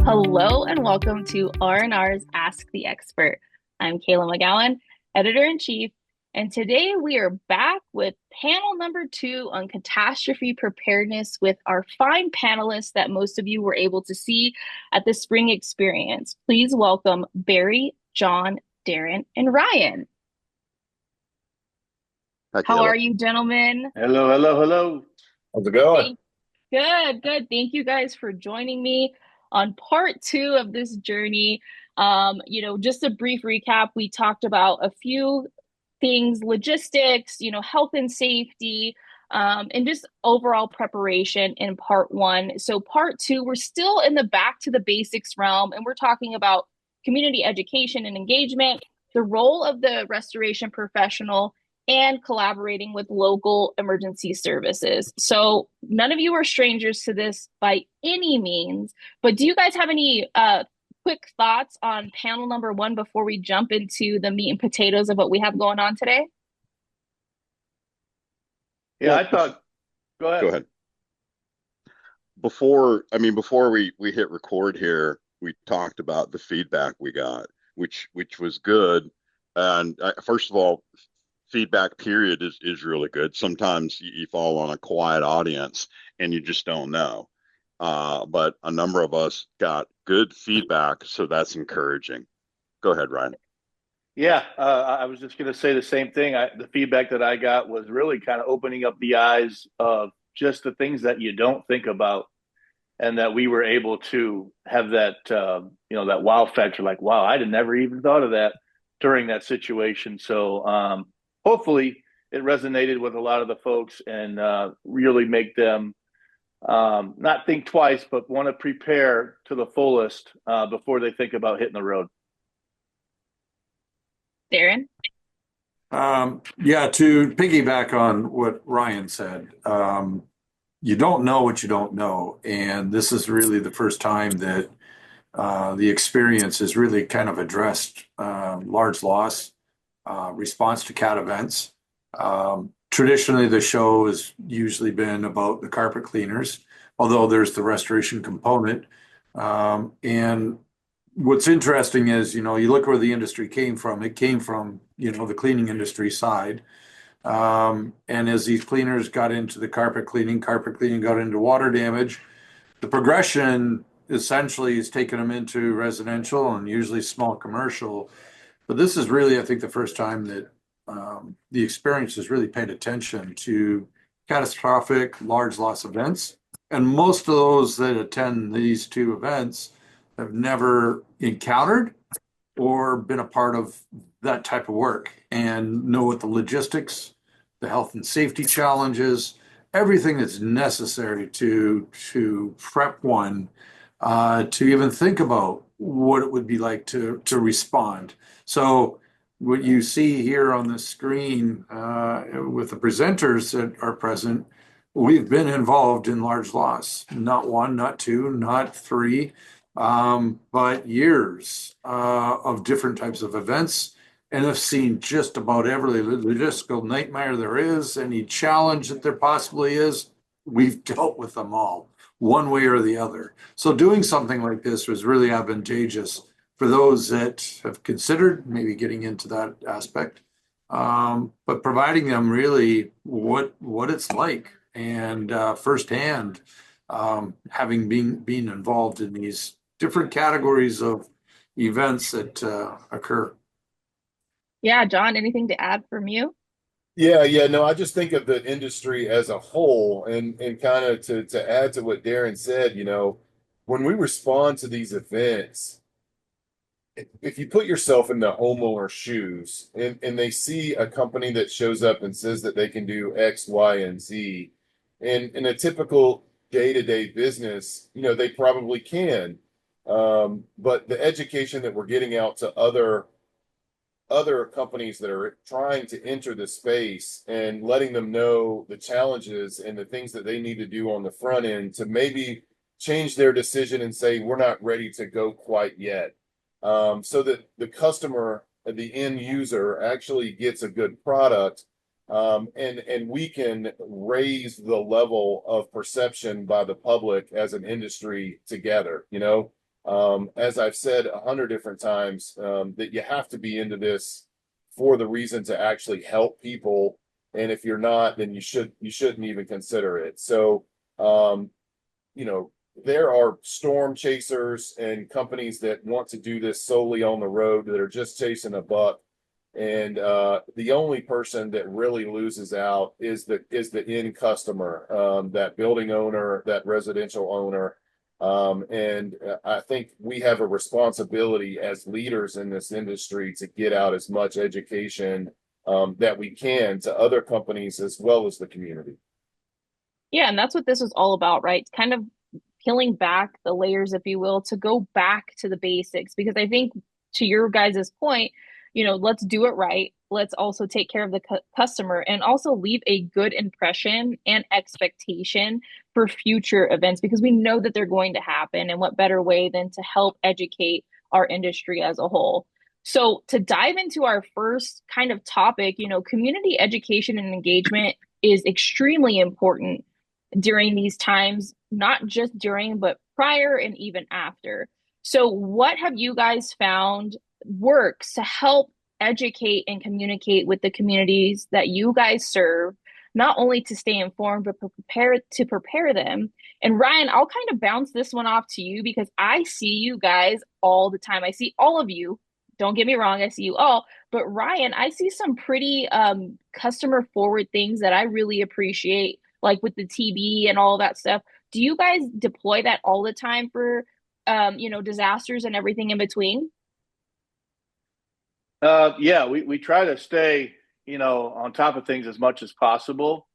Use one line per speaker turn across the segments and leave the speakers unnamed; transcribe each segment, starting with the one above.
Hello and welcome to R&R's Ask the Expert. I'm Kayla McGowan, Editor-in-Chief, and today we are back with panel number 2 on catastrophe preparedness with our fine panelists that most of you were able to see at the spring experience. Please welcome Barry, John, Darren, and Ryan.
Hi,
How
Kayla.
are you, gentlemen?
Hello, hello, hello.
How's it going?
Good. Thank you guys for joining me on part 2 of this journey. Just a brief recap, we talked about a few things, logistics, health and safety, and just overall preparation in part 1. So part 2, we're still in the back to the basics realm, and we're talking about community education and engagement, the role of the restoration professional, and collaborating with local emergency services. So none of you are strangers to this by any means, but do you guys have any quick thoughts on panel number 1 before we jump into the meat and potatoes of what we have going on today?
Yeah,
Well,
I thought, go
go
ahead.
ahead. Before we hit record here, we talked about the feedback we got, which was good. And first of all, feedback period is really good. Sometimes you fall on a quiet audience and you just don't know. But a number of us got good feedback, so that's encouraging. Go ahead, Ryan.
Yeah, I was just going to say the same thing. The feedback that I got was really kind of opening up the eyes of just the things that you don't think about, and that we were able to have that, that wow factor. Like, wow, I had never even thought of that during that situation. So hopefully, it resonated with a lot of the folks and really make them not think twice, but want to prepare to the fullest before they think about hitting the road.
Darren?
Yeah, to piggyback on what Ryan said, you don't know what you don't know. And this is really the first time that the experience has really kind of addressed large loss, response to cat events. Traditionally, the show has usually been about the carpet cleaners, although there's the restoration component. And what's interesting is, you look where the industry came from. It came from, the cleaning industry side. And as these cleaners got into the carpet cleaning got into water damage. The progression essentially is taking them into residential and usually small commercial. But this is really, I think, the first time that the experience has really paid attention to catastrophic large loss events. And most of those that attend these two events have never encountered or been a part of that type of work and know what the logistics, the health and safety challenges, everything that's necessary to prep one to even think about what it would be like to respond. So what you see here on the screen with the presenters that are present, we've been involved in large loss, not one, not two, not three, but years of different types of events, and have seen just about every logistical nightmare there is, any challenge that there possibly is. We've dealt with them all, one way or the other. So doing something like this was really advantageous for those that have considered maybe getting into that aspect, but providing them really what it's like and firsthand, having been involved in these different categories of events that occur.
Yeah, John, anything to add from you?
Yeah. No, I just think of the industry as a whole and kind of to add to what Darren said, when we respond to these events, if you put yourself in the homeowner's shoes and they see a company that shows up and says that they can do X, Y, and Z, and in a typical day-to-day business, they probably can. But the education that we're getting out to other companies that are trying to enter the space and letting them know the challenges and the things that they need to do on the front end to maybe change their decision and say, we're not ready to go quite yet. So that the customer, the end user, actually gets a good product, and we can raise the level of perception by the public as an industry together. As I've said 100 different times, that you have to be into this for the reason to actually help people. And if you're not, then you shouldn't even consider it. So, um, you know, there are storm chasers and companies that want to do this solely on the road that are just chasing a buck. And the only person that really loses out is the end customer, that building owner, that residential owner. And I think we have a responsibility as leaders in this industry to get out as much education that we can to other companies as well as the community.
Yeah, and that's what this is all about, right? It's kind of peeling back the layers, if you will, to go back to the basics. Because I think to your guys' point, let's do it right. Let's also take care of the customer and also leave a good impression and expectation for future events because we know that they're going to happen. And what better way than to help educate our industry as a whole? So, to dive into our first kind of topic, community education and engagement is extremely important during these times, not just during, but prior and even after. So, what have you guys found works to help educate and communicate with the communities that you guys serve, not only to stay informed, but prepare them? And Ryan, I'll kind of bounce this one off to you because I see you guys all the time. I see all of you. Don't get me wrong, I see you all. But Ryan, I see some pretty customer forward things that I really appreciate, like with the TB and all that stuff. Do you guys deploy that all the time for disasters and everything in between?
Yeah, we try to stay, on top of things as much as possible.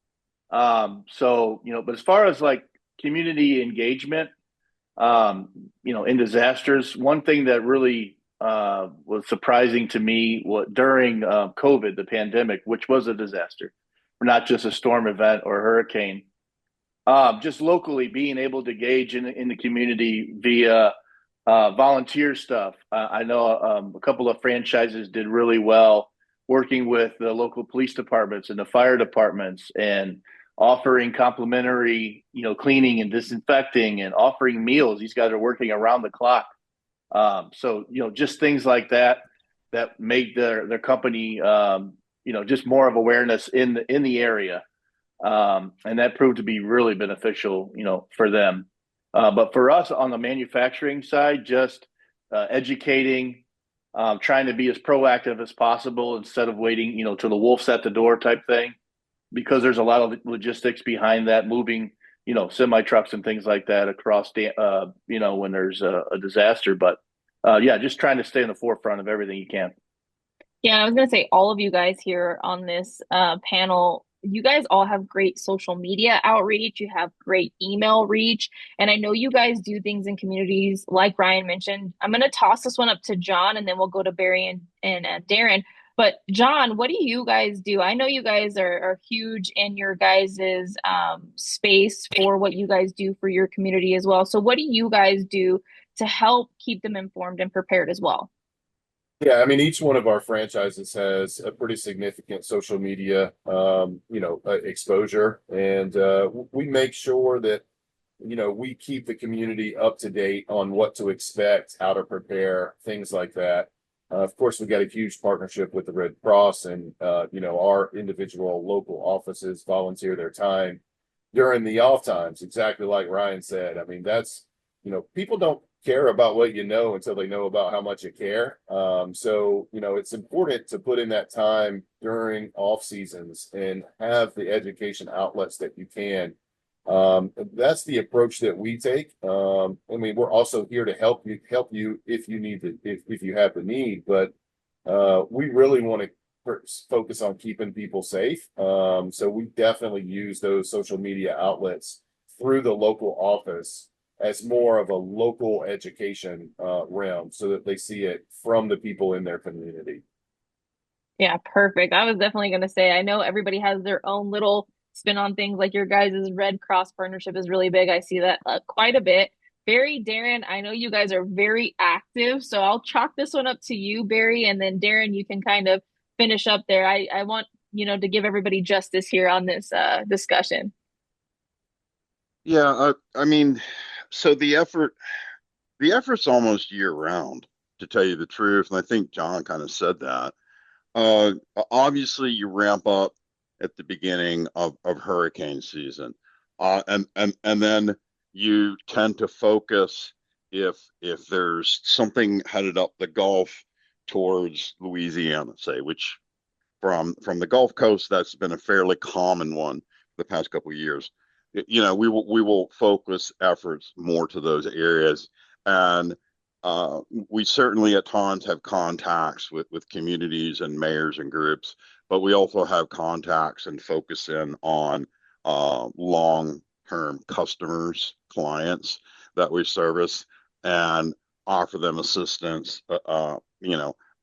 But as far as like community engagement, in disasters, one thing that really was surprising to me during COVID, the pandemic, which was a disaster, not just a storm event or a hurricane, just locally being able to engage in the community via volunteer stuff. I know a couple of franchises did really well working with the local police departments and the fire departments and offering complimentary, cleaning and disinfecting and offering meals. These guys are working around the clock. Just things like that that make their company, just more of awareness in the area. And that proved to be really beneficial, for them. But for us on the manufacturing side, just educating, trying to be as proactive as possible instead of waiting, till the wolf's at the door type thing, because there's a lot of logistics behind that, moving, semi trucks and things like that across, when there's a disaster. But yeah, just trying to stay in the forefront of everything you can.
Yeah, I was going to say, all of you guys here on this panel, you guys all have great social media outreach. You have great email reach. And I know you guys do things in communities like Ryan mentioned. I'm going to toss this one up to John and then we'll go to Barry and Darren. But John, what do you guys do? I know you guys are huge in your guys's space for what you guys do for your community as well. So what do you guys do to help keep them informed and prepared as well?
Yeah, I mean, each one of our franchises has a pretty significant social media, exposure, and we make sure that we keep the community up to date on what to expect, how to prepare, things like that. Of course, we got a huge partnership with the Red Cross, and our individual local offices volunteer their time during the off times, exactly like Ryan said. I mean, that's people don't care about what you know until they know about how much you care. It's important to put in that time during off seasons and have the education outlets that you can. That's the approach that we take. I mean, we're also here to help you if you need to, if you have the need, but we really want to focus on keeping people safe. So we definitely use those social media outlets through the local office as more of a local education realm so that they see it from the people in their community.
Yeah, perfect. I was definitely going to say, I know everybody has their own little spin on things, like your guys' Red Cross partnership is really big. I see that quite a bit. Barry, Darren, I know you guys are very active, so I'll chalk this one up to you, Barry, and then Darren, you can kind of finish up there. I want, to give everybody justice here on this discussion.
Yeah, I mean, so the the effort's almost year round, to tell you the truth. And I think John kind of said that. Uh, Obviously, you ramp up at the beginning of hurricane season, and then you tend to focus if there's something headed up the Gulf towards Louisiana, say, which from the Gulf Coast, that's been a fairly common one the past couple of years. We will focus efforts more to those areas, and we certainly at times have contacts with communities and mayors and groups, but we also have contacts and focus in on long-term customers, clients that we service, and offer them assistance.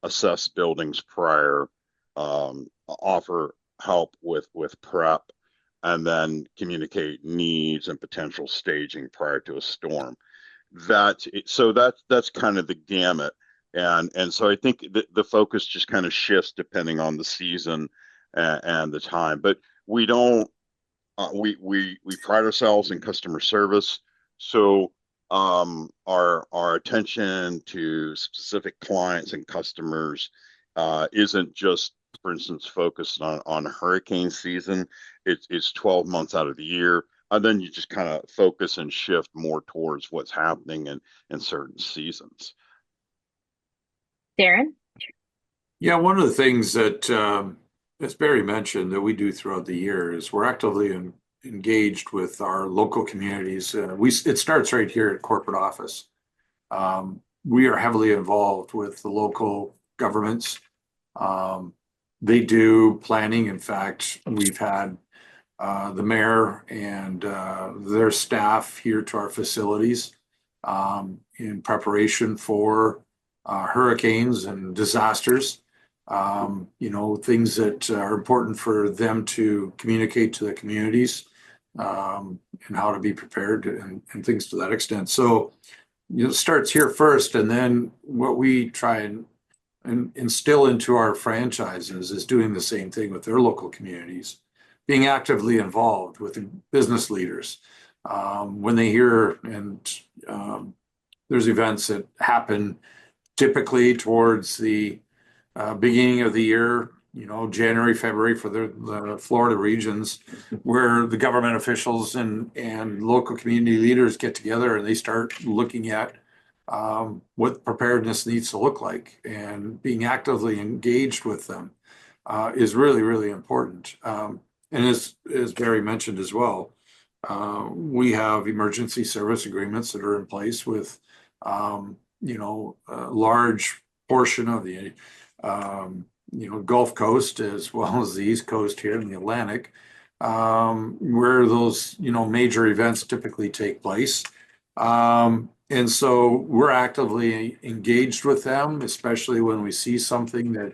Assess buildings prior, offer help with prep, and then communicate needs and potential staging prior to a storm. That's kind of the gamut, and so I think the focus just kind of shifts depending on the season and the time. But we don't we pride ourselves in customer service, so our attention to specific clients and customers isn't just, for instance, focused on hurricane season. It's 12 months out of the year, and then you just kind of focus and shift more towards what's happening in certain seasons.
Darren?
Yeah, one of the things that, as Barry mentioned, that we do throughout the year is we're actively engaged with our local communities. It starts right here at corporate office. We are heavily involved with the local governments. They do planning. In fact, we've had the mayor and their staff here to our facilities in preparation for hurricanes and disasters. Things that are important for them to communicate to the communities, and how to be prepared and things to that extent. So, it starts here first, and then what we try and instill into our franchises is doing the same thing with their local communities, being actively involved with the business leaders. When they hear and there's events that happen typically towards the beginning of the year, January, February for the Florida regions, where the government officials and local community leaders get together and they start looking at what preparedness needs to look like, and being actively engaged with them is really, really important. And as Barry mentioned as well, we have emergency service agreements that are in place with, a large portion of the Gulf Coast as well as the East Coast here in the Atlantic, where those, major events typically take place. And so we're actively engaged with them, especially when we see something that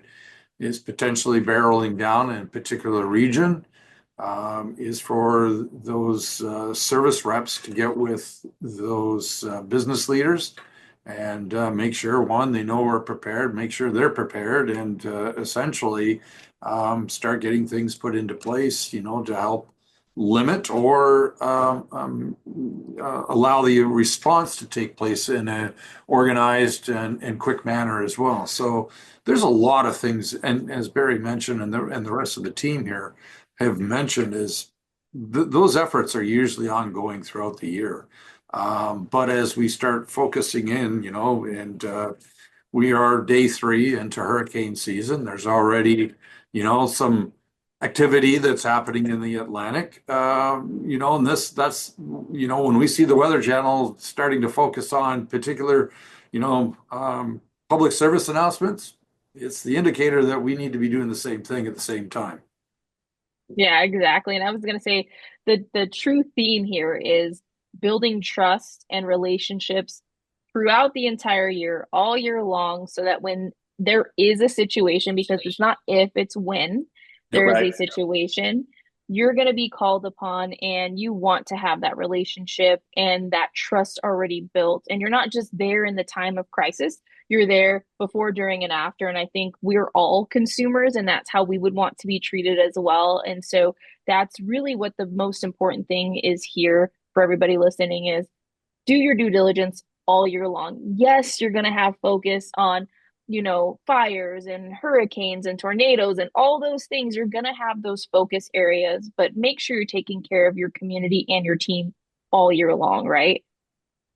is potentially barreling down in a particular region, is for those service reps to get with those business leaders and make sure, one, they know we're prepared, make sure they're prepared, and essentially start getting things put into place, to help limit or allow the response to take place in an organized and quick manner as well. So there's a lot of things, and as Barry mentioned, and the rest of the team here have mentioned, is those efforts are usually ongoing throughout the year. But as we start focusing in, and we are day 3 into hurricane season, there's already, some activity that's happening in the Atlantic. And that's, when we see the Weather Channel starting to focus on particular, public service announcements, it's the indicator that we need to be doing the same thing at the same time.
Yeah, exactly. And I was going to say the true theme here is building trust and relationships throughout the entire year, all year long, so that when there is a situation, because it's not if, it's when there is a
Right.
situation, you're going to be called upon, and you want to have that relationship and that trust already built. And you're not just there in the time of crisis, you're there before, during, and after. And I think we're all consumers, and that's how we would want to be treated as well. And so that's really what the most important thing is here for everybody listening is do your due diligence, all year long. Yes, you're going to have focus on, fires and hurricanes and tornadoes and all those things. You're going to have those focus areas, but make sure you're taking care of your community and your team all year long, right?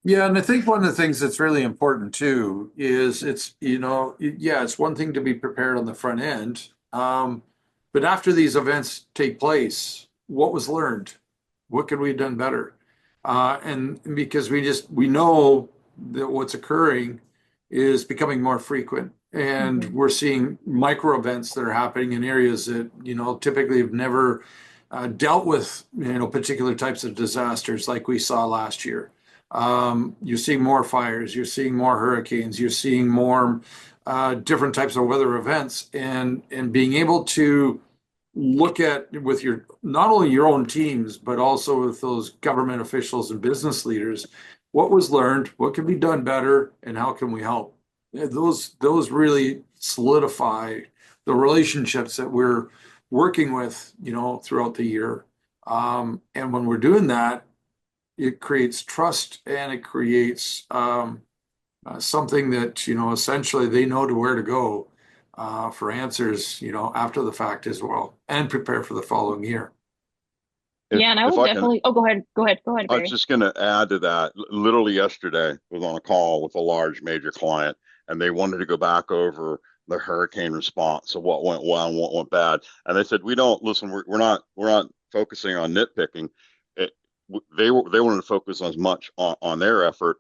Yeah, and I think one of the things that's really important too is yeah, it's one thing to be prepared on the front end. But after these events take place, what was learned? What could we have done better? And because we know that what's occurring is becoming more frequent. And
Mm-hmm.
we're seeing micro events that are happening in areas that, typically have never dealt with, particular types of disasters like we saw last year. You're seeing more fires, you're seeing more hurricanes, you're seeing more different types of weather events, and being able to look at with your not only your own teams but also with those government officials and business leaders, what was learned, what can be done better, and how can we help? Yeah, those really solidify the relationships that we're working with, throughout the year. And when we're doing that, it creates trust and it creates something that, essentially they know to where to go for answers, after the fact as well, and prepare for the following year.
Yeah, and I
If
would
I can,
definitely, oh, go ahead,
I was
Barry.
just going to add to that. Literally yesterday, I was on a call with a large major client, and they wanted to go back over the hurricane response. So what went well and what went bad. And they said, "We don't listen. We're not focusing on nitpicking. It, they wanted to focus as much on their effort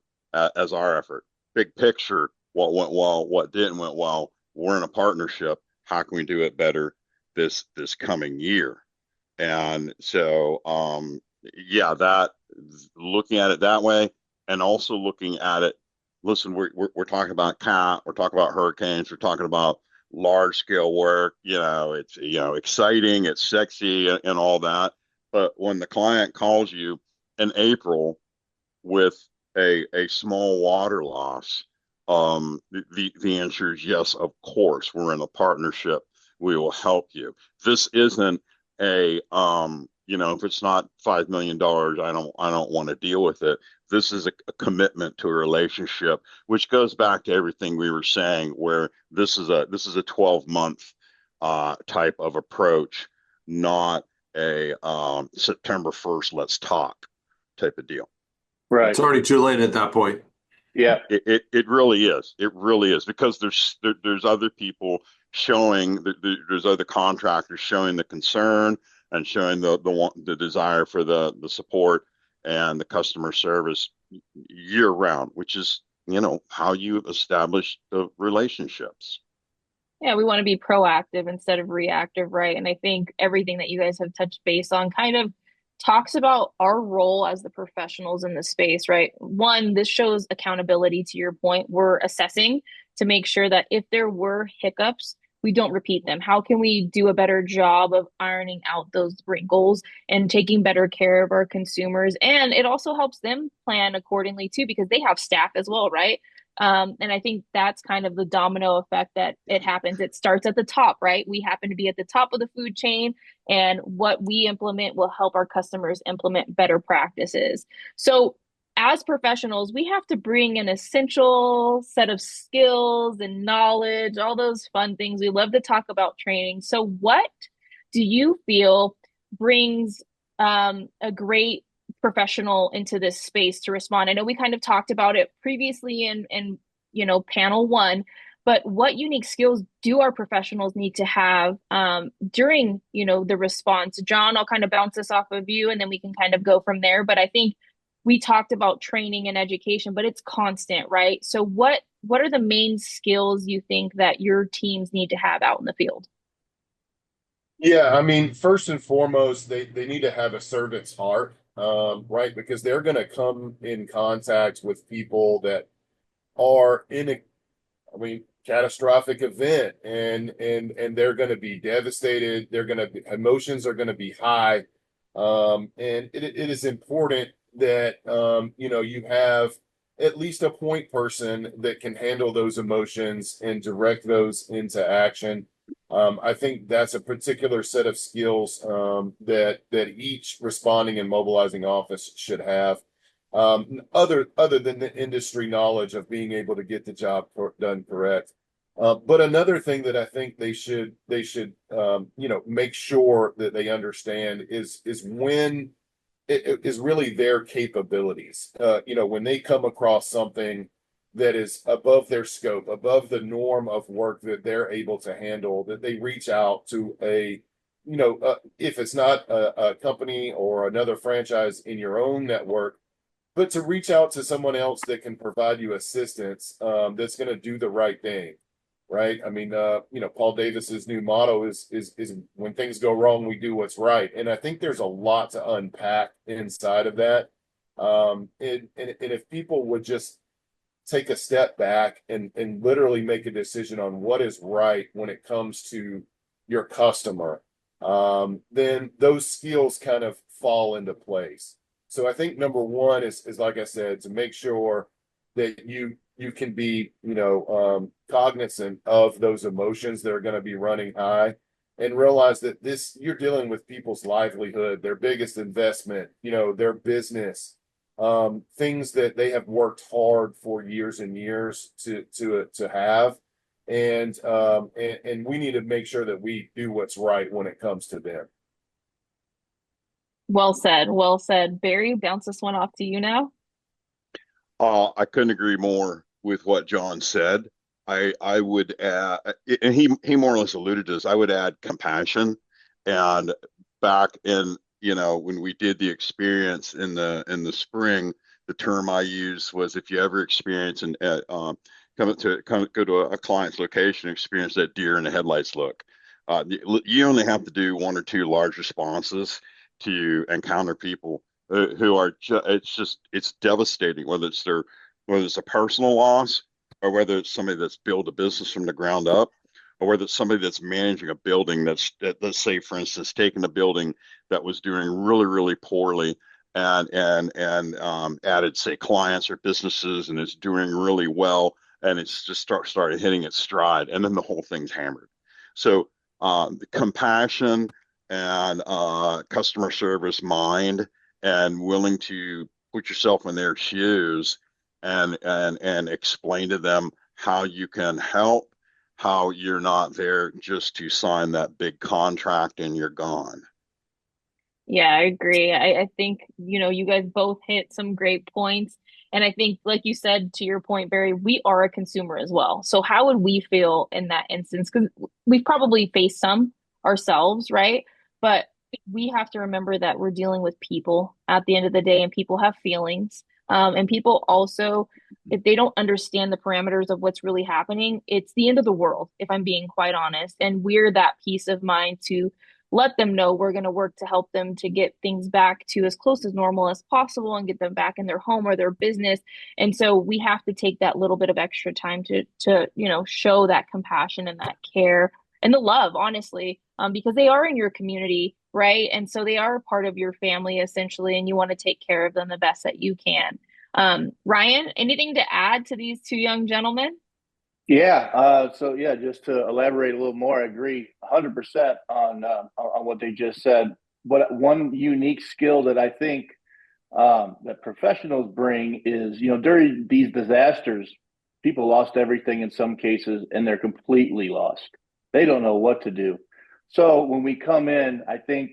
as our effort. Big picture, what went well, what didn't went well. We're in a partnership. How can we do it better this coming year?" And so, yeah, that looking at it that way, and also looking at it. Listen, we're talking about cat, we're talking about hurricanes, we're talking about large scale work. It's exciting, it's sexy, and all that. But when the client calls you in April with a small water loss, the answer is yes, of course. We're in a partnership. We will help you. This isn't if it's not $5 million, I don't want to deal with it. This is a commitment to a relationship, which goes back to everything we were saying, where this is a 12-month type of approach, not a September 1st, let's talk type of deal.
It's
Right.
already too late at that point.
Yeah.
It really is. It really is, because there's other people showing, there's other contractors showing the concern and showing the desire for the support and the customer service year round, which is how you establish the relationships.
Yeah, we want to be proactive instead of reactive, right? And I think everything that you guys have touched base on kind of talks about our role as the professionals in the space, right? One, this shows accountability to your point. We're assessing to make sure that if there were hiccups, we don't repeat them. How can we do a better job of ironing out those wrinkles and taking better care of our consumers? And it also helps them plan accordingly too, because they have staff as well, right? And I think that's kind of the domino effect that it happens. It starts at the top, right? We happen to be at the top of the food chain, and what we implement will help our customers implement better practices. So, as professionals, we have to bring an essential set of skills and knowledge, all those fun things. We love to talk about training. So, what do you feel brings a great professional into this space to respond? I know we kind of talked about it previously in panel one, but what unique skills do our professionals need to have during the response? John, I'll kind of bounce this off of you, and then we can kind of go from there. But I think we talked about training and education, but it's constant, right? So what are the main skills you think that your teams need to have out in the field?
Yeah, I mean, first and foremost, they need to have a servant's heart, right? Because they're going to come in contact with people that are in a, I mean, catastrophic event, and they're going to be devastated. They're going to emotions are going to be high, and it is important that you have at least a point person that can handle those emotions and direct those into action. I think that's a particular set of skills that each responding and mobilizing office should have. other than the industry knowledge of being able to get the job done correct. But another thing that I think they should make sure that they understand is when it is really their capabilities. When they come across something that is above their scope, above the norm of work that they're able to handle, that they reach out to if it's not a company or another franchise in your own network, but to reach out to someone else that can provide you assistance, that's going to do the right thing, right? I mean, Paul Davis's new motto is when things go wrong, we do what's right, and I think there's a lot to unpack inside of that. And if people would just take a step back and literally make a decision on what is right when it comes to your customer, then those skills kind of fall into place. So I think number one is like I said, to make sure that you can be, cognizant of those emotions that are going to be running high, and realize that you're dealing with people's livelihood, their biggest investment, their business, things that they have worked hard for years and years to have. And we need to make sure that we do what's right when it comes to them.
Well said. Well said. Barry, bounce this one off to you now.
I couldn't agree more with what John said. I would add, and he more or less alluded to this. I would add compassion. And back in, when we did the experience in the spring, the term I used was, if you ever experience and go to a client's location, experience that deer in the headlights look. You only have to do one or two large responses to encounter people who are it's devastating, whether it's a personal loss, or whether it's somebody that's built a business from the ground up, or whether it's somebody that's managing a building let's say, for instance, taking a building that was doing really, really poorly, and added, say, clients or businesses, and it's doing really well, and it's just started hitting its stride, and then the whole thing's hammered. So the compassion and customer service mind, and willing to put yourself in their shoes, and explain to them how you can help, how you're not there just to sign that big contract and you're gone.
Yeah, I agree. I think, you guys both hit some great points. And I think, like you said, to your point, Barry, we are a consumer as well. So how would we feel in that instance? Because we've probably faced some ourselves, right? But we have to remember that we're dealing with people at the end of the day, and people have feelings. And people also, if they don't understand the parameters of what's really happening, it's the end of the world, if I'm being quite honest. And we're that peace of mind to let them know we're going to work to help them to get things back to as close as normal as possible and get them back in their home or their business. And so we have to take that little bit of extra time to show that compassion and that care and the love, honestly, because they are in your community, right? And so they are a part of your family essentially, and you want to take care of them the best that you can. Ryan, anything to add to these two young gentlemen?
Yeah. So yeah, just to elaborate a little more, I agree 100% on what they just said. But one unique skill that I think that professionals bring is, during these disasters, people lost everything in some cases, and they're completely lost. They don't know what to do. So when we come in, I think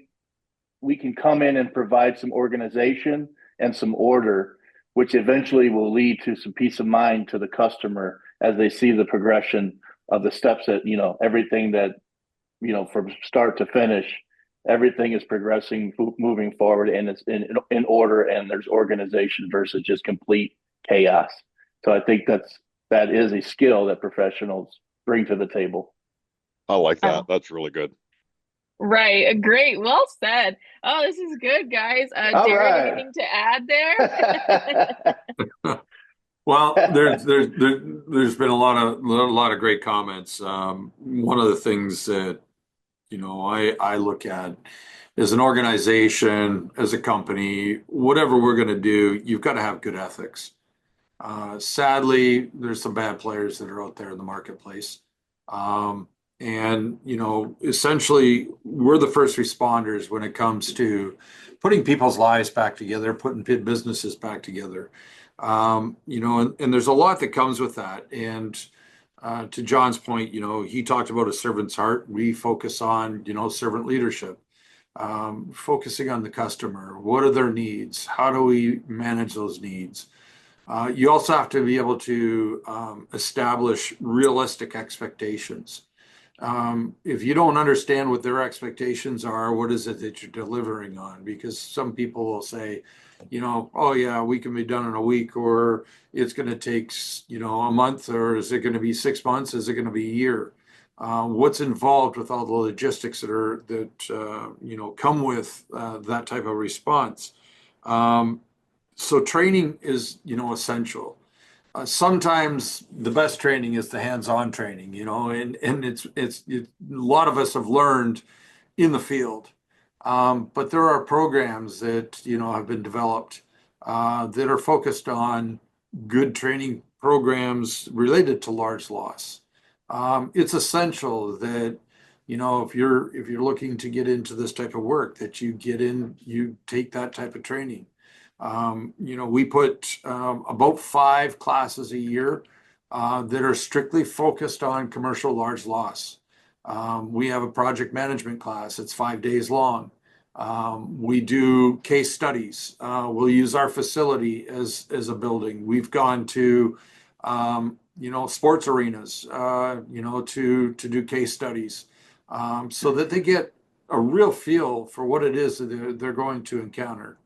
we can come in and provide some organization and some order, which eventually will lead to some peace of mind to the customer as they see the progression of the steps that, everything that, from start to finish, everything is progressing, moving forward, and it's in order, and there's organization versus just complete chaos. So I think that is a skill that professionals bring to the table.
I like that.
Oh,
That's really good.
right. Great. Well said. Oh, this is good, guys.
All
Darren,
right.
anything to add there?
Well, there's been a lot of great comments. One of the things that I look at as an organization, as a company, whatever we're going to do, you've got to have good ethics. Sadly, there's some bad players that are out there in the marketplace. And essentially, we're the first responders when it comes to putting people's lives back together, putting businesses back together. And there's a lot that comes with that. And to John's point, he talked about a servant's heart. We focus on, servant leadership, focusing on the customer. What are their needs? How do we manage those needs? You also have to be able to establish realistic expectations. If you don't understand what their expectations are, what is it that you're delivering on? Because some people will say, oh yeah, we can be done in a week, or it's going to take, a month, or is it going to be 6 months? Is it going to be a year? What's involved with all the logistics that come with that type of response? So training is, essential. Sometimes the best training is the hands-on training, and a lot of us have learned in the field. But there are programs that, have been developed that are focused on good training programs related to large loss. It's essential that, if you're looking to get into this type of work, that you take that type of training. We put about 5 classes a year that are strictly focused on commercial large loss. We have a project management class. It's 5 days long. We do case studies. We'll use our facility as a building. We've gone to, sports arenas, to do case studies, so that they get a real feel for what it is that they're going to encounter.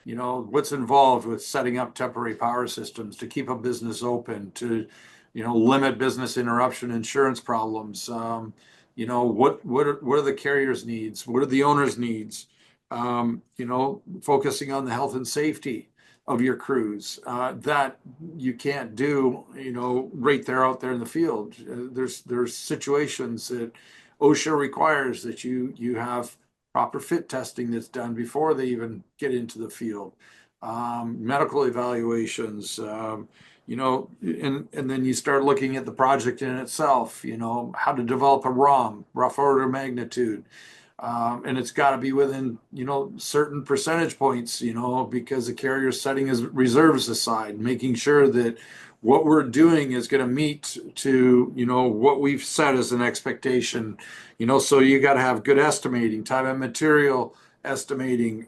What's involved with setting up temporary power systems to keep a business open, to, limit business interruption insurance problems. What are the carrier's needs? What are the owner's needs? Focusing on the health and safety of your crews, that you can't do, right there out there in the field. There's situations that OSHA requires that you have proper fit testing that's done before they even get into the field, medical evaluations, and then you start looking at the project in itself, how to develop a ROM, rough order of magnitude. And it's got to be within, certain percentage points, because the carrier's setting his reserves aside, making sure that what we're doing is going to meet to, what we've set as an expectation. So you got to have good estimating, time and material estimating,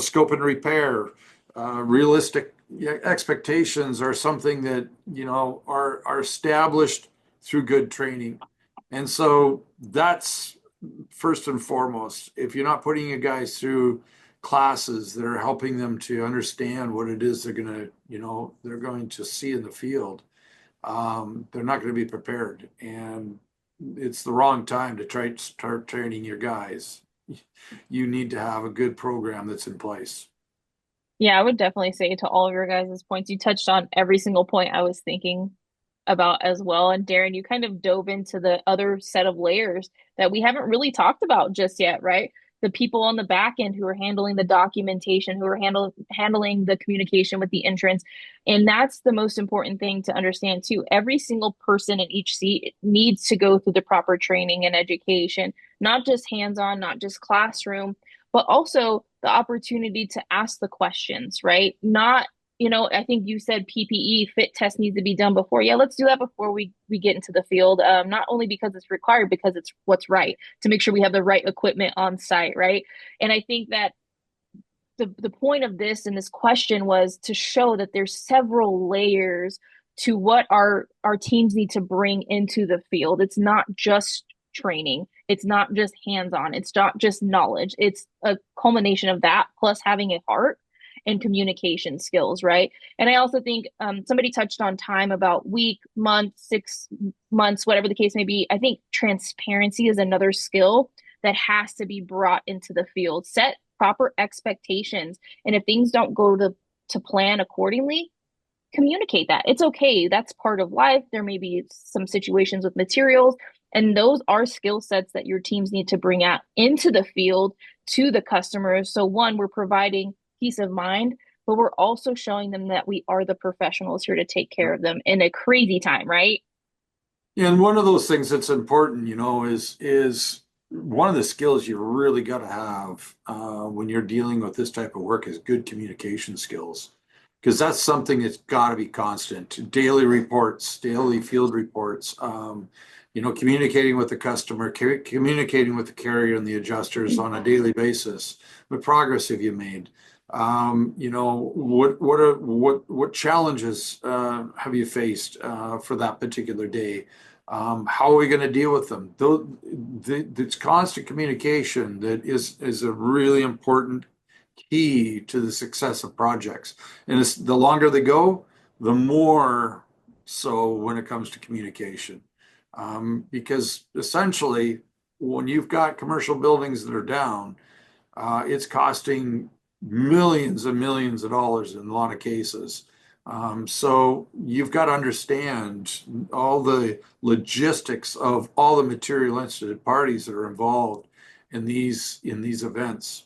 scope and repair, realistic expectations are something that, are established through good training. And so that's first and foremost. If you're not putting your guys through classes that are helping them to understand what it is they're going to see in the field, they're not going to be prepared. And it's the wrong time to try to start training your guys. You need to have a good program that's in place.
Yeah, I would definitely say to all of your guys' points, you touched on every single point I was thinking about as well. And Darren, you kind of dove into the other set of layers that we haven't really talked about just yet, right? The people on the back end who are handling the documentation, who are handling the communication with the entrance. And that's the most important thing to understand too. Every single person in each seat needs to go through the proper training and education, not just hands-on, not just classroom, but also the opportunity to ask the questions, right? Not, I think you said PPE fit test needs to be done before. Yeah, let's do that before we get into the field. Not only because it's required, because it's what's right to make sure we have the right equipment on site, right? And I think that the point of this and this question was to show that there's several layers to what our teams need to bring into the field. It's not just training. It's not just hands-on. It's not just knowledge. It's a culmination of that plus having a heart and communication skills, right? And I also think somebody touched on time about week, month, 6 months, whatever the case may be. I think transparency is another skill that has to be brought into the field. Set proper expectations. And if things don't go to plan accordingly, communicate that. It's okay. That's part of life. There may be some situations with materials, and those are skill sets that your teams need to bring out into the field to the customers. So one, we're providing peace of mind, but we're also showing them that we are the professionals here to take care of them in a crazy time, right?
And one of those things that's important, is one of the skills you really got to have when you're dealing with this type of work is good communication skills, because that's something that's got to be constant. Daily reports, daily field reports, communicating with the customer, communicating with the carrier and the adjusters on a daily basis. What progress have you made? What challenges have you faced for that particular day? How are we going to deal with them? It's constant communication that is a really important key to the success of projects. And the longer they go, the more so when it comes to communication. Because essentially, when you've got commercial buildings that are down, it's costing millions and millions of dollars in a lot of cases. So you've got to understand all the logistics of all the material interested parties that are involved in these events.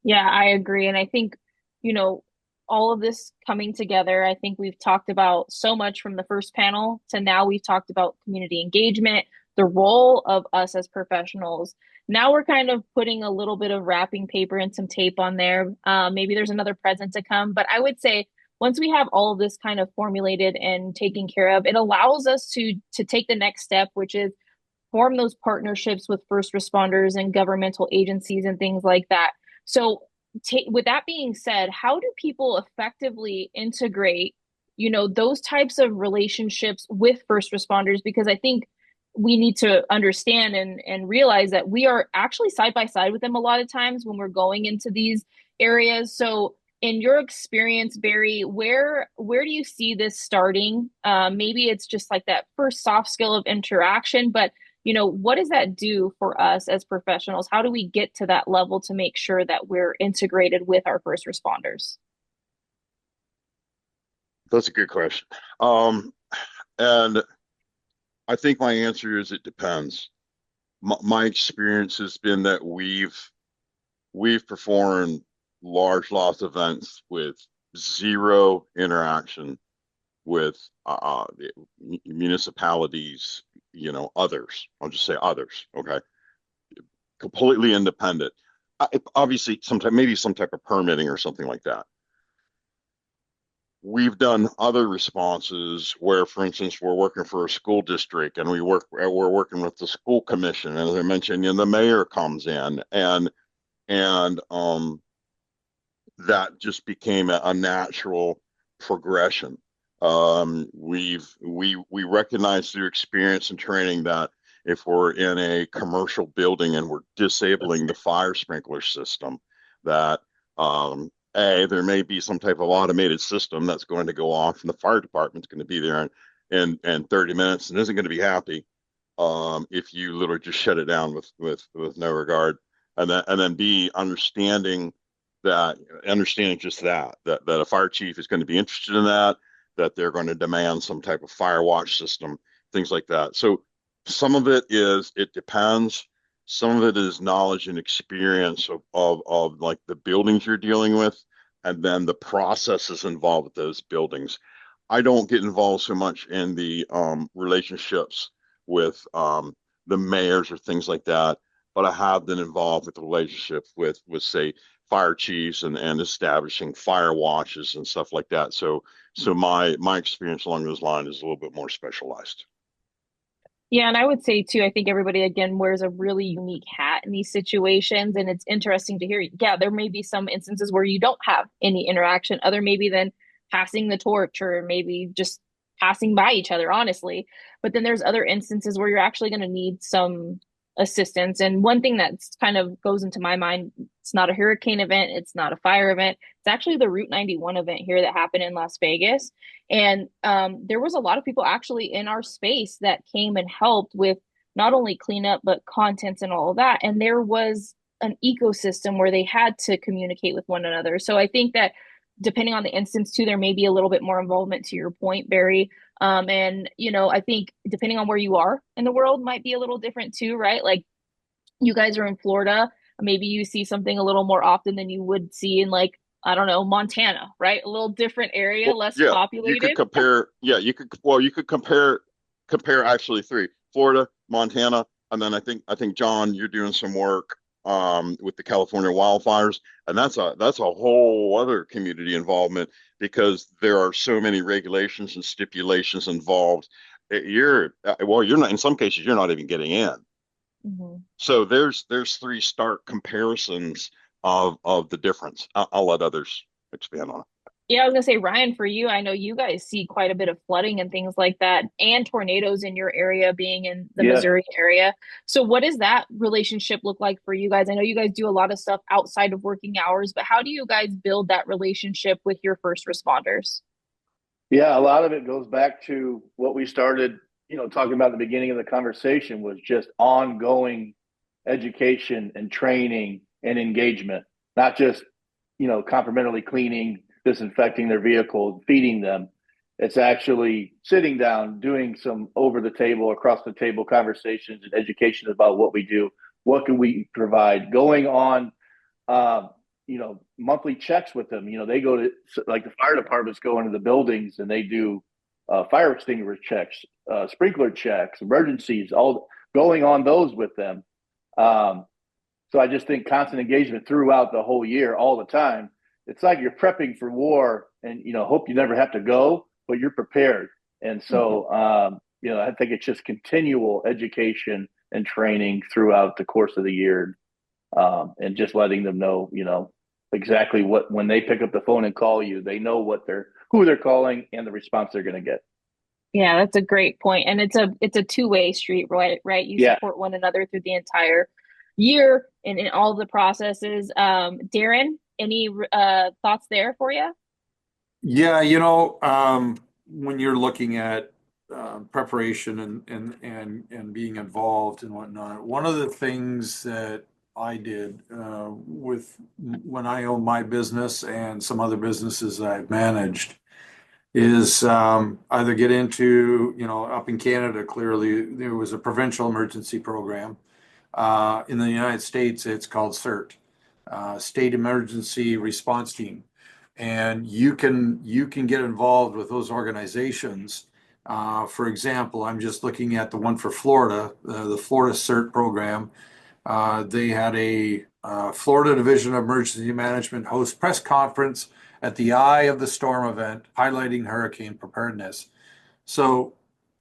Yeah, I agree. And I think, you know, all of this coming together, I think we've talked about so much from the first panel to now we've talked about community engagement, the role of us as professionals. Now we're kind of putting a little bit of wrapping paper and some tape on there. Maybe there's another present to come, but I would say once we have all of this kind of formulated and taken care of, it allows us to take the next step, which is form those partnerships with first responders and governmental agencies and things like that. So, with that being said, how do people effectively integrate, those types of relationships with first responders? Because I think we need to understand and realize that we are actually side by side with them a lot of times when we're going into these areas. So, in your experience, Barry, where do you see this starting? Maybe it's just like that first soft skill of interaction, but what does that do for us as professionals? How do we get to that level to make sure that we're integrated with our first responders?
That's a good question. And I think my answer is it depends. My experience has been that we've performed large loss events with zero interaction with municipalities, others. I'll just say others. Okay, completely independent. Obviously, maybe some type of permitting or something like that. We've done other responses where, for instance, we're working for a school district and we're working with the school commission. And as I mentioned, the mayor comes in and that just became a natural progression. We recognize through experience and training that if we're in a commercial building and we're disabling the fire sprinkler system, that there may be some type of automated system that's going to go off, and the fire department's going to be there in 30 minutes and isn't going to be happy if you literally just shut it down with no regard. And then B, understanding just that a fire chief is going to be interested in that they're going to demand some type of fire watch system, things like that. So some of it depends. Some of it is knowledge and experience of like the buildings you're dealing with, and then the processes involved with those buildings. I don't get involved so much in the relationships with the mayors or things like that, but I have been involved with the relationship with say fire chiefs and establishing fire watches and stuff like that. So my experience along those lines is a little bit more specialized.
Yeah, and I would say too, I think everybody again wears a really unique hat in these situations. And it's interesting to hear. Yeah, there may be some instances where you don't have any interaction, other maybe than passing the torch or maybe just passing by each other, honestly. But then there's other instances where you're actually going to need some assistance. And one thing that's kind of goes into my mind, it's not a hurricane event, it's not a fire event. It's actually the Route 91 event here that happened in Las Vegas. And there was a lot of people actually in our space that came and helped with not only cleanup, but contents and all of that. And there was an ecosystem where they had to communicate with one another. So I think that depending on the instance too, there may be a little bit more involvement to your point, Barry. And I think depending on where you are in the world might be a little different too, right? Like you guys are in Florida, maybe you see something a little more often than you would see in like, I don't know, Montana, right? A little different area,
Well,
less
yeah, you could
populated.
compare. Yeah, you could. Well, you could compare actually three: Florida, Montana, And then I think John, you're doing some work with the California wildfires, and that's a whole other community involvement because there are so many regulations and stipulations involved. You're not, in some cases you're not even getting in.
Mhm.
So there's three stark comparisons of the difference. I'll let others expand on it.
Yeah, I was gonna say, Ryan, for you, I know you guys see quite a bit of flooding and things like that, and tornadoes in your area, being in the
Yeah.
Missouri area. So, what does that relationship look like for you guys? I know you guys do a lot of stuff outside of working hours, but how do you guys build that relationship with your first responders?
Yeah, a lot of it goes back to what we started, talking about at the beginning of the conversation was just ongoing education and training and engagement, not just, complimentary cleaning, disinfecting their vehicle, feeding them. It's actually sitting down, doing some over the table, across the table conversations and education about what we do, what can we provide, going on um, monthly checks with them. They go to, like, the fire departments go into the buildings and they do fire extinguisher checks, sprinkler checks, emergencies, all going on those with them. Um, so I just think constant engagement throughout the whole year, all the time. It's like you're prepping for war, and hope you never have to go, but you're prepared. And
Mhm.
so, I think it's just continual education and training throughout the course of the year, and just letting them know, exactly what, when they pick up the phone and call you, they know who they're calling and the response they're going to get.
Yeah, that's a great point. And it's a two-way street, right? Right. You
Yeah.
support one another through the entire year and in all the processes. Darren, any thoughts there for you?
Yeah, when you're looking at preparation and being involved and whatnot, one of the things that I did with when I owned my business and some other businesses that I've managed is either get into, up in Canada, clearly there was a provincial emergency program. In the United States, it's called CERT, State Emergency Response Team, and you can get involved with those organizations. For example, I'm just looking at the one for Florida, the Florida CERT program. They had a Florida Division of Emergency Management host press conference at the Eye of the Storm event, highlighting hurricane preparedness. So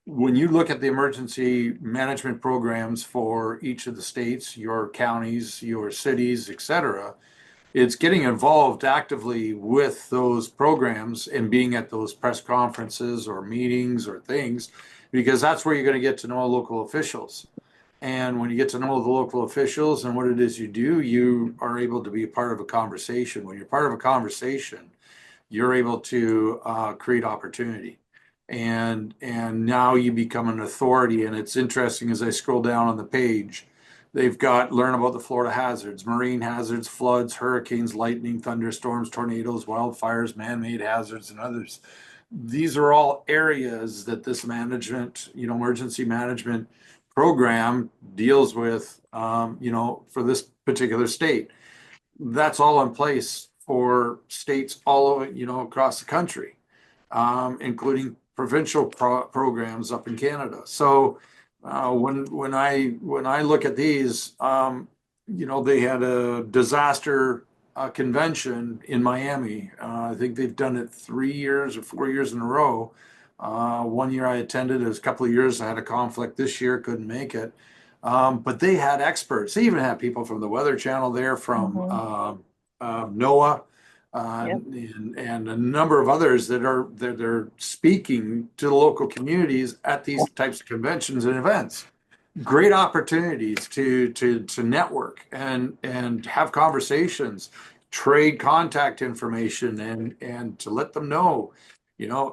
when you look at the emergency management programs for each of the states, your counties, your cities, et cetera, it's getting involved actively with those programs and being at those press conferences or meetings or things, because that's where you're going to get to know local officials. And when you get to know the local officials and what it is you do, you are able to be a part of a conversation. When you're part of a conversation, you're able to create opportunity. And now you become an authority. And it's interesting as I scroll down on the page, they've got learn about the Florida hazards, marine hazards, floods, hurricanes, lightning, thunderstorms, tornadoes, wildfires, man-made hazards, and others. These are all areas that this management, emergency management program deals with, for this particular state. That's all in place for states all over, across the country, including provincial programs up in Canada. So when I look at these, they had a disaster convention in Miami. I think they've done it 3 years or 4 years in a row. One year I attended. It was a couple of years I had a conflict. This year couldn't make it. But they had experts. They even had people from the Weather Channel there, from
Hmm.
NOAA,
Yep.
and a number of others that are speaking to the local communities at these types of conventions and events. Great opportunities to network and have conversations, trade contact information, and to let them know,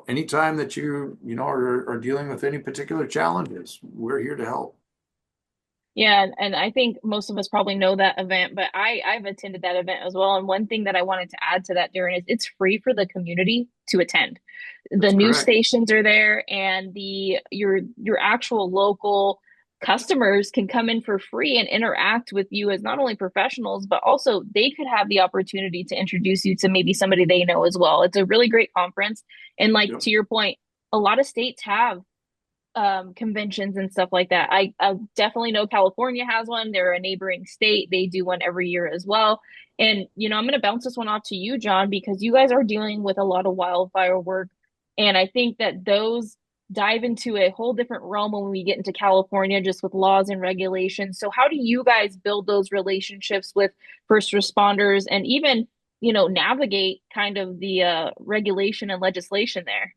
anytime that are dealing with any particular challenges, we're here to help.
Yeah, and I think most of us probably know that event, but I've attended that event as well. And one thing that I wanted to add to that, Darren, is it's free for the community to attend. The
That's
news
correct.
stations are there, and your actual local customers can come in for free and interact with you as not only professionals, but also they could have the opportunity to introduce you to maybe somebody they know as well. It's a really great conference. And like
Yep.
to your point, a lot of states have conventions and stuff like that. I definitely know California has one. They're a neighboring state. They do one every year as well. And, I'm going to bounce this one off to you, John, because you guys are dealing with a lot of wildfire work. And I think that those dive into a whole different realm when we get into California, just with laws and regulations. So, how do you guys build those relationships with first responders and even, navigate kind of the regulation and legislation there?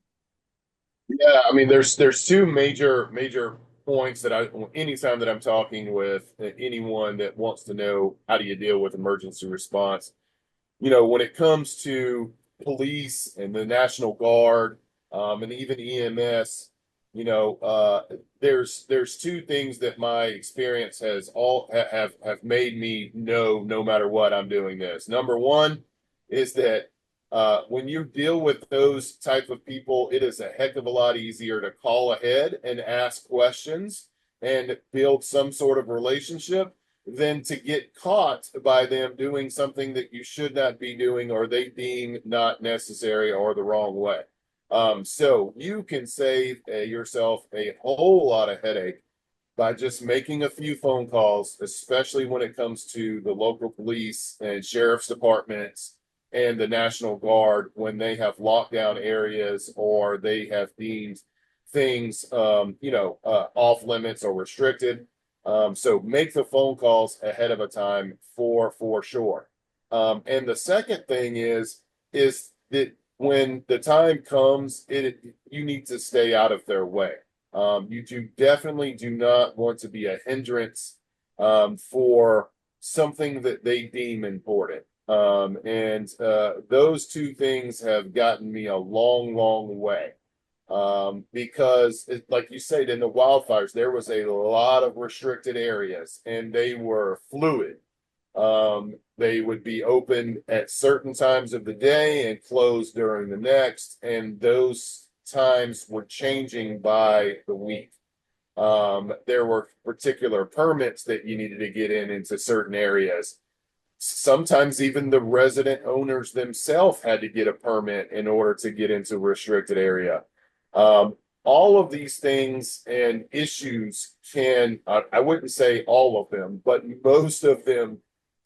Yeah, I mean, there's two major points that anytime that I'm talking with anyone that wants to know how do you deal with emergency response, when it comes to police and the National Guard, and even EMS, there's two things that my experience has have made me know no matter what I'm doing this. Number one is that when you deal with those type of people, it is a heck of a lot easier to call ahead and ask questions and build some sort of relationship than to get caught by them doing something that you should not be doing or they deem not necessary or the wrong way. So you can save yourself a whole lot of headache by just making a few phone calls, especially when it comes to the local police and sheriff's departments and the National Guard when they have lockdown areas or they have deemed things, off limits or restricted. So make the phone calls ahead of a time for sure. And the second thing is that when the time comes, you need to stay out of their way. You definitely do not want to be a hindrance for something that they deem important. And those two things have gotten me a long way. Because like you said, in the wildfires, there was a lot of restricted areas and they were fluid. They would be open at certain times of the day and closed during the next, and those times were changing by the week. There were particular permits that you needed to get into certain areas. Sometimes even the resident owners themselves had to get a permit in order to get into a restricted area. All of these things and issues I wouldn't say all of them, but most of them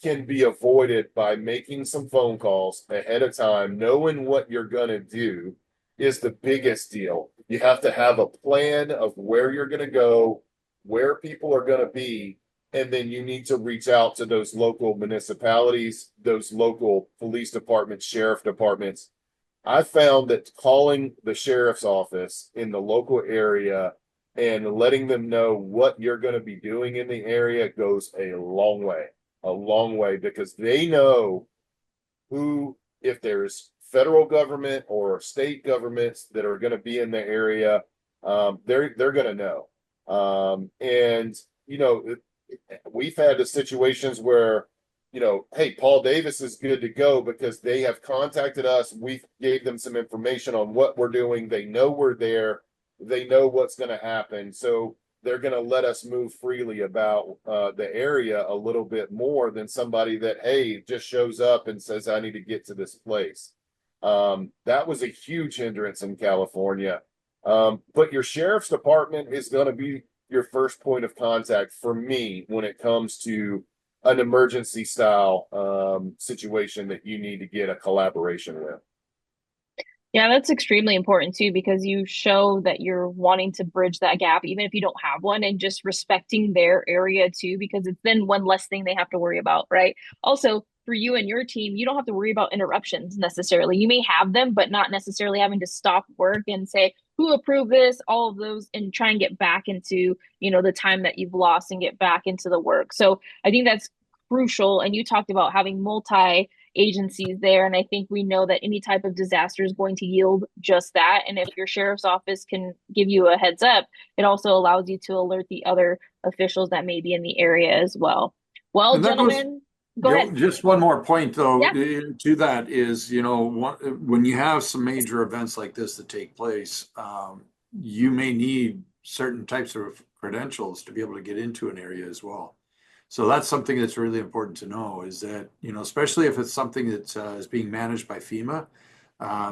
can be avoided by making some phone calls ahead of time. Knowing what you're going to do is the biggest deal. You have to have a plan of where you're going to go, where people are going to be, and then you need to reach out to those local municipalities, those local police departments, sheriff departments. I found that calling the sheriff's office in the local area and letting them know what you're going to be doing in the area goes a long way, because they know who, if there's federal government or state governments that are going to be in the area, they're going to know. And we've had the situations where, hey, Paul Davis is good to go because they have contacted us. We gave them some information on what we're doing. They know we're there. They know what's going to happen. So they're going to let us move freely about the area a little bit more than somebody that, hey, just shows up and says, I need to get to this place. That was a huge hindrance in California. But your sheriff's department is going to be your first point of contact for me when it comes to an emergency style situation that you need to get a collaboration with.
Yeah, that's extremely important too, because you show that you're wanting to bridge that gap, even if you don't have one, and just respecting their area too, because it's then one less thing they have to worry about, right? Also, for you and your team, you don't have to worry about interruptions necessarily. You may have them, but not necessarily having to stop work and say, who approved this, all of those, and try and get back into, the time that you've lost and get back into the work. So I think that's crucial. And you talked about having multi agencies there. And I think we know that any type of disaster is going to yield just that. And if your sheriff's office can give you a heads up, it also allows you to alert the other officials that may be in the area as well. Well,
And that goes,
gentlemen, go ahead.
just one more point though,
Yeah.
to that is, when you have some major events like this that take place, you may need certain types of credentials to be able to get into an area as well. So that's something that's really important to know, is that, especially if it's something that is being managed by FEMA,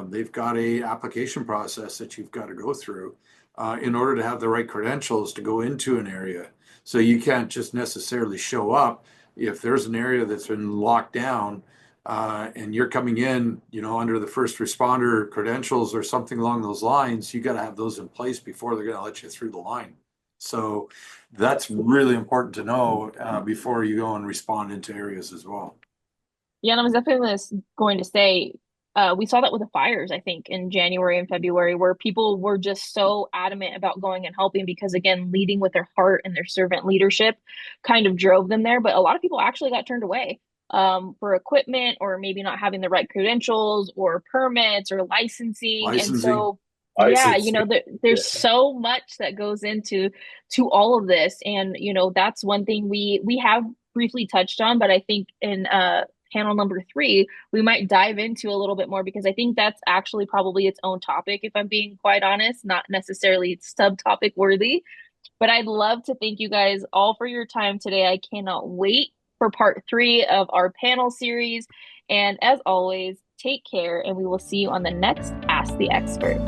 they've got a application process that you've got to go through. in order to have the right credentials to go into an area. So you can't just necessarily show up if there's an area that's been locked down and you're coming in, under the first responder credentials or something along those lines. You got to have those in place before they're going to let you through the line. So that's really important to know before you go and respond into areas as well.
Yeah, and I was definitely going to say, we saw that with the fires, I think, in January and February, where people were just so adamant about going and helping because, again, leading with their heart and their servant leadership kind of drove them there. But a lot of people actually got turned away for equipment or maybe not having the right credentials or permits or licensing. And
Licensing.
so, yeah,
License.
there's so much that goes into all of this. And, that's one thing we have briefly touched on, but I think in panel number 3, we might dive into a little bit more because I think that's actually probably its own topic, if I'm being quite honest, not necessarily subtopic worthy. But I'd love to thank you guys all for your time today. I cannot wait for part 3 of our panel series. And as always, take care, and we will see you on the next Ask the Expert.